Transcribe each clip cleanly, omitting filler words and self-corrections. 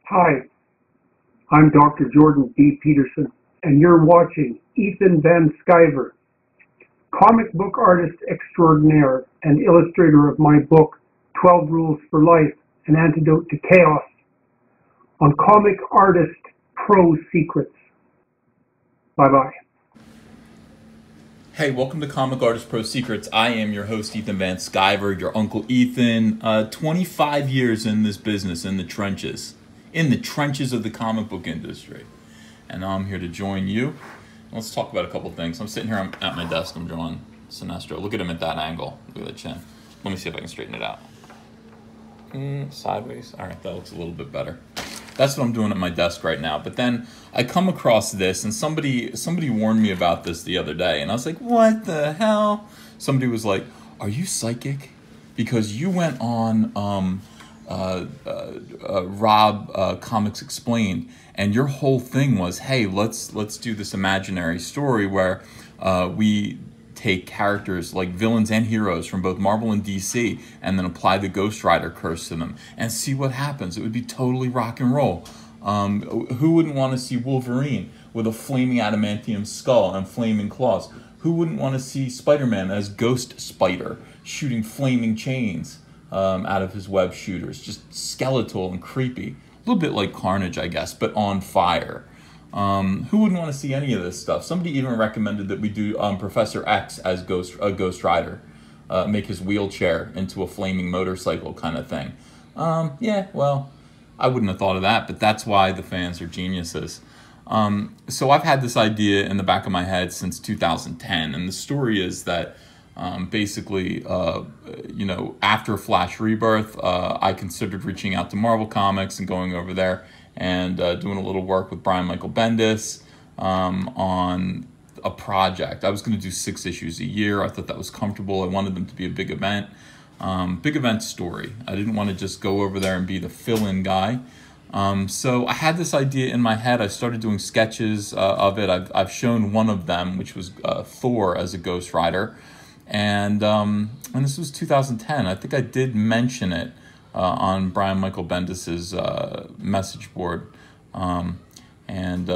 Hi, I'm Dr. Jordan B. Peterson, and you're watching Ethan Van Sciver, comic book artist extraordinaire and illustrator of my book, 12 Rules for Life, An Antidote to Chaos, on Comic Artist Pro Secrets. Bye-bye. Hey, welcome to Comic Artist Pro Secrets. I am your host, Ethan Van Sciver, your Uncle Ethan. 25 years in this business, in the trenches of the comic book industry. And now I'm here to join you. Let's talk about a couple things. I'm sitting here at my desk. I'm drawing Sinestro. Look at him at that angle. Look at that chin. Let me see if I can straighten it out. Sideways. All right, that looks a little bit better. That's what I'm doing at my desk right now. But then I come across this, and somebody warned me about this the other day, and I was like, what the hell? Somebody was like, are you psychic? Because you went on Rob Comics Explained, and your whole thing was, hey, let's do this imaginary story where we take characters like villains and heroes from both Marvel and DC and then apply the Ghost Rider curse to them and see what happens. It would be totally rock and roll. Who wouldn't want to see Wolverine with a flaming adamantium skull and flaming claws? Who wouldn't want to see Spider-Man as Ghost Spider shooting flaming chains out of his web shooters? Just skeletal and creepy. A little bit like Carnage, I guess, but on fire. Who wouldn't want to see any of this stuff? Somebody even recommended that we do Professor X as Ghost Rider, make his wheelchair into a flaming motorcycle kind of thing. Yeah, well, I wouldn't have thought of that, but that's why the fans are geniuses. So I've had this idea in the back of my head since 2010, and the story is that basically, after Flash Rebirth, I considered reaching out to Marvel Comics and going over there and doing a little work with Brian Michael Bendis on a project. I was going to do 6 issues a year. I thought that was comfortable. I wanted them to be a big event story. I didn't want to just go over there and be the fill-in guy. So I had this idea in my head. I started doing sketches of it. I've shown one of them, which was Thor as a Ghost Rider. And this was 2010. I think I did mention it on Brian Michael Bendis's message board, so on and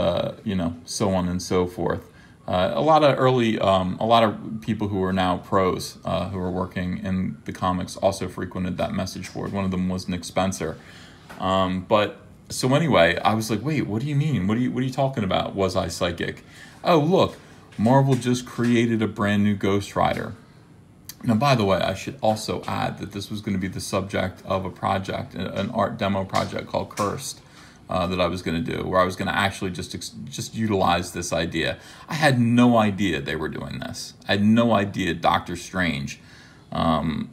so forth. A lot of people who are now pros who are working in the comics also frequented that message board. One of them was Nick Spencer. So anyway, I was like, wait, what do you mean? What are you talking about? Was I psychic? Oh, look, Marvel just created a brand new Ghost Rider. Now, by the way, I should also add that this was going to be the subject of a project, an art demo project called Cursed, that I was going to do, where I was going to actually just utilize this idea. I had no idea they were doing this. I had no idea Doctor Strange, Damnation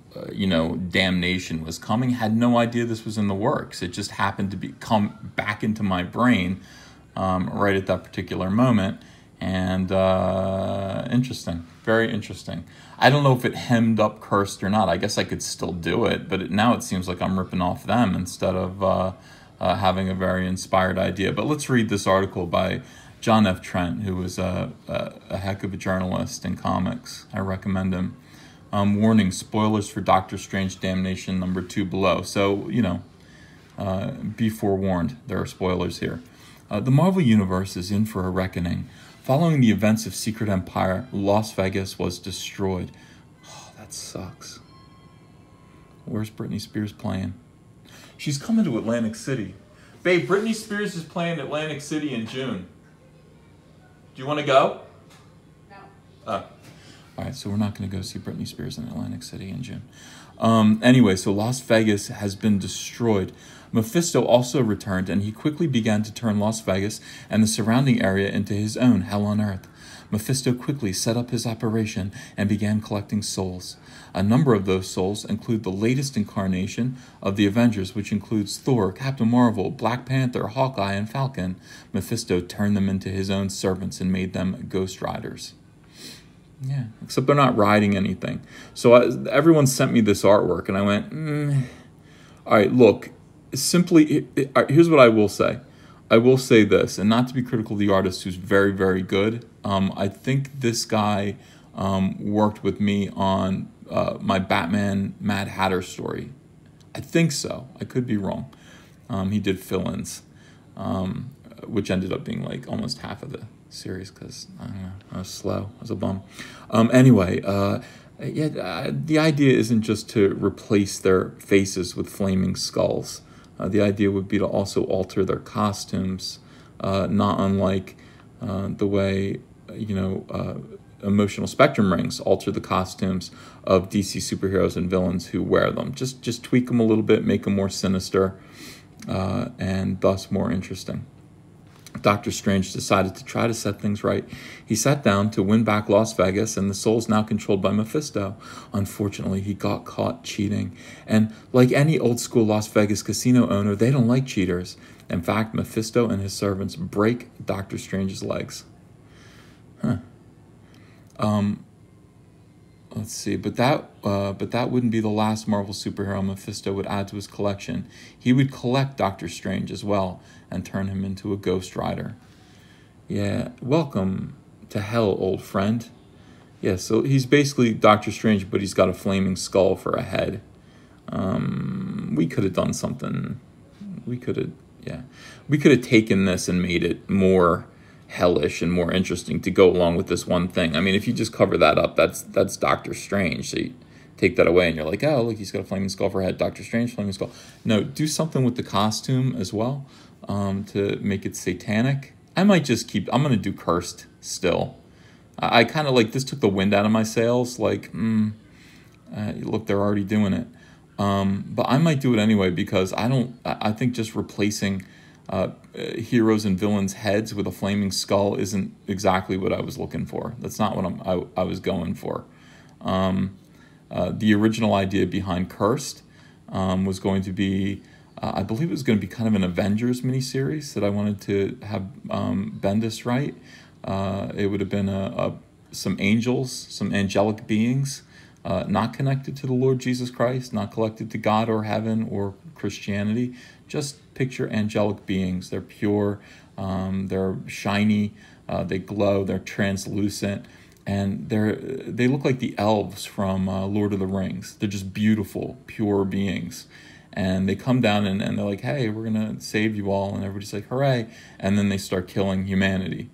was coming. Had no idea this was in the works. It just happened to come back into my brain right at that particular moment. And interesting, very interesting. I don't know if it hemmed up Cursed or not. I guess I could still do it, but now it seems like I'm ripping off them instead of having a very inspired idea. But let's read this article by John F. Trent, who was a heck of a journalist in comics. I recommend him. Warning, spoilers for Doctor Strange Damnation #2 below. So, be forewarned. There are spoilers here. The Marvel Universe is in for a reckoning. Following the events of Secret Empire, Las Vegas was destroyed. Oh, that sucks. Where's Britney Spears playing? She's coming to Atlantic City. Babe, Britney Spears is playing Atlantic City in June. Do you want to go? No. All right, so we're not going to go see Britney Spears in Atlantic City in June. Anyway, so Las Vegas has been destroyed. Mephisto also returned, and he quickly began to turn Las Vegas and the surrounding area into his own hell on earth. Mephisto quickly set up his operation and began collecting souls. A number of those souls include the latest incarnation of the Avengers, which includes Thor, Captain Marvel, Black Panther, Hawkeye, and Falcon. Mephisto turned them into his own servants and made them Ghost Riders. Yeah, except they're not riding anything. So everyone sent me this artwork, and I went, all right, look, here's what I will say. I will say this, and not to be critical of the artist who's very, very good. I think this guy worked with me on my Batman Mad Hatter story. I think so. I could be wrong. He did fill-ins, which ended up being like almost half of the series because I don't know, I was slow. I was a bum. Anyway, the idea isn't just to replace their faces with flaming skulls. The idea would be to also alter their costumes, not unlike the way, emotional spectrum rings alter the costumes of DC superheroes and villains who wear them. Just tweak them a little bit, make them more sinister, and thus more interesting. Doctor Strange decided to try to set things right. He sat down to win back Las Vegas, and the soul's now controlled by Mephisto. Unfortunately, he got caught cheating. And like any old-school Las Vegas casino owner, they don't like cheaters. In fact, Mephisto and his servants break Doctor Strange's legs. Let's see, but that wouldn't be the last Marvel superhero Mephisto would add to his collection. He would collect Doctor Strange as well and turn him into a Ghost Rider. Yeah, welcome to hell, old friend. Yeah, so he's basically Doctor Strange, but he's got a flaming skull for a head. We could have done something. We could have taken this and made it more hellish and more interesting to go along with this one thing. I mean, if you just cover that up, that's Doctor Strange. So you take that away and you're like, oh, look, he's got a flaming skull for a head. Doctor Strange, flaming skull. No, do something with the costume as well, to make it satanic. I'm going to do cursed still. I kind of like, this took the wind out of my sails. Like, look, they're already doing it. But I might do it anyway because I think just replacing heroes and villains' heads with a flaming skull isn't exactly what I was looking for. That's not what I was going for. The original idea behind Cursed was going to be, I believe it was going to be kind of an Avengers miniseries that I wanted to have Bendis write. It would have been some angels, some angelic beings, not connected to the Lord Jesus Christ, not connected to God or heaven or Christianity. Just picture angelic beings. They're pure, they're shiny, they glow, they're translucent, and they look like the elves from Lord of the Rings. They're just beautiful, pure beings. And they come down and they're like, hey, we're going to save you all. And everybody's like, hooray. And then they start killing humanity.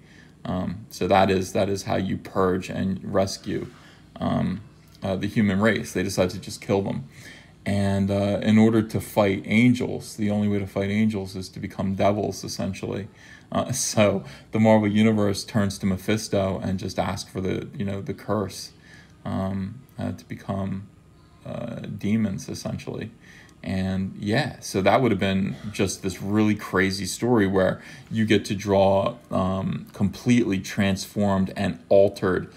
So that is how you purge and rescue the human race. They decide to just kill them. And in order to fight angels, the only way to fight angels is to become devils, essentially. So the Marvel Universe turns to Mephisto and just asks for the curse to become demons, essentially. And yeah, so that would have been just this really crazy story where you get to draw completely transformed and altered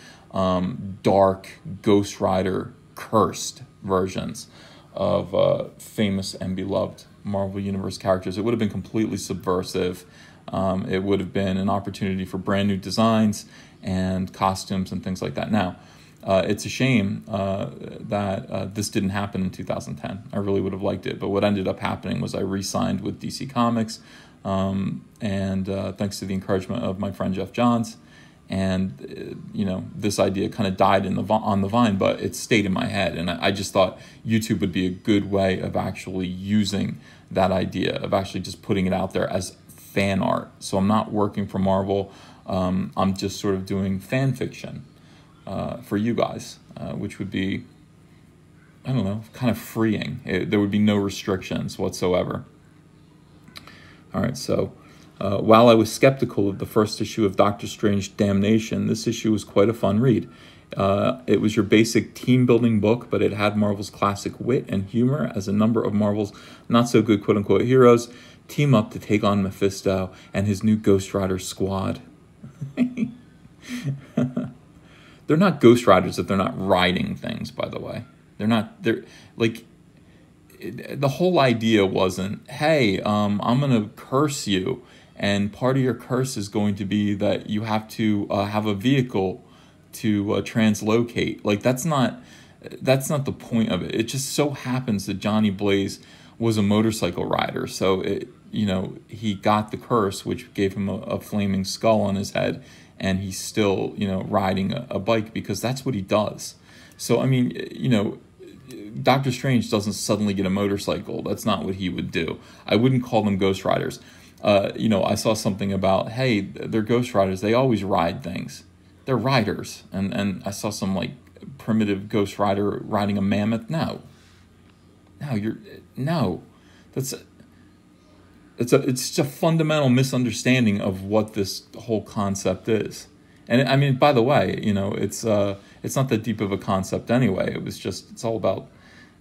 dark Ghost Rider cursed versions of famous and beloved Marvel Universe characters. It would have been completely subversive. It would have been an opportunity for brand new designs and costumes and things like that. Now, it's a shame that this didn't happen in 2010. I really would have liked it. But what ended up happening was I re-signed with DC Comics, and thanks to the encouragement of my friend Jeff Johns. And, this idea kind of died on the vine, but it stayed in my head. And I just thought YouTube would be a good way of actually using that idea, of actually just putting it out there as fan art. So I'm not working for Marvel. I'm just sort of doing fan fiction for you guys, which would be, I don't know, kind of freeing. There would be no restrictions whatsoever. All right, so while I was skeptical of the first issue of Doctor Strange Damnation, this issue was quite a fun read. It was your basic team-building book, but it had Marvel's classic wit and humor as a number of Marvel's not-so-good quote-unquote heroes team up to take on Mephisto and his new Ghost Rider squad. They're not Ghost Riders if they're not riding things, by the way. They're like, the whole idea wasn't, hey, I'm going to curse you, and part of your curse is going to be that you have to have a vehicle to translocate. Like, that's not the point of it. It just so happens that Johnny Blaze was a motorcycle rider, so he got the curse, which gave him a flaming skull on his head, and he's still riding a bike because that's what he does. So I mean, Doctor Strange doesn't suddenly get a motorcycle. That's not what he would do. I wouldn't call them Ghost Riders. You know, I saw something about, hey, they're Ghost Riders. They always ride things. They're riders. And I saw some, like, primitive Ghost Rider riding a mammoth. No. No. It's just a fundamental misunderstanding of what this whole concept is. And I mean, by the way, you know, it's not that deep of a concept anyway. It's all about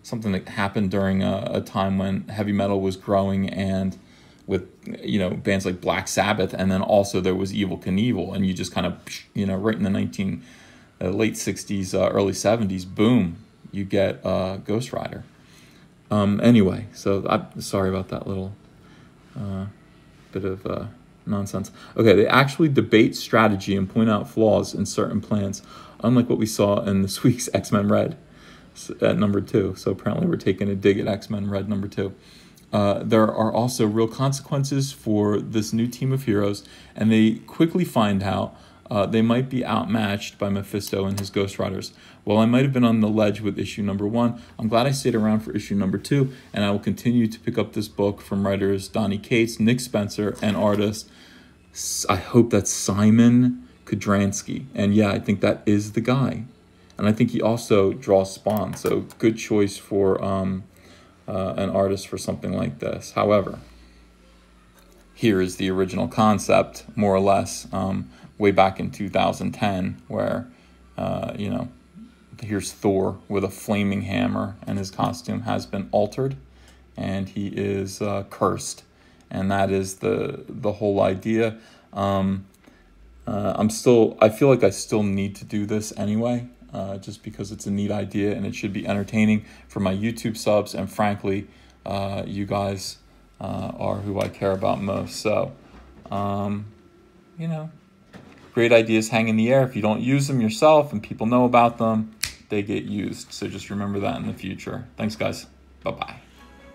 something that happened during a time when heavy metal was growing, and with, you know, bands like Black Sabbath, and then also there was Evel Knievel, and you just kind of, you know, right in the late 60s, early 70s, boom, you get Ghost Rider. Anyway, so I'm sorry about that little bit of nonsense. Okay, they actually debate strategy and point out flaws in certain plans, unlike what we saw in this week's X-Men Red at number 2. So apparently we're taking a dig at X-Men Red number 2. There are also real consequences for this new team of heroes, and they quickly find out they might be outmatched by Mephisto and his Ghost Riders. While I might have been on the ledge with issue number 1, I'm glad I stayed around for issue number 2, and I will continue to pick up this book from writers Donny Cates, Nick Spencer, and artist, I hope that's Simon Kudransky. And yeah, I think that is the guy. And I think he also draws Spawn, so good choice for an artist for something like this. However, here is the original concept, more or less, way back in 2010, where, you know, here's Thor with a flaming hammer, and his costume has been altered, and he is cursed. And that is the whole idea. I feel like I still need to do this anyway, just because it's a neat idea and it should be entertaining for my YouTube subs, and frankly, you guys are who I care about most. So, you know, great ideas hang in the air. If you don't use them yourself and people know about them, they get used. So just remember that in the future. Thanks, guys. Bye-bye.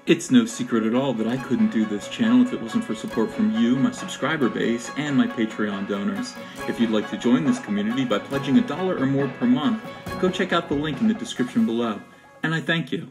It's no secret at all that I couldn't do this channel if it wasn't for support from you, my subscriber base, and my Patreon donors. If you'd like to join this community by pledging $1 or more per month, go check out the link in the description below. And I thank you.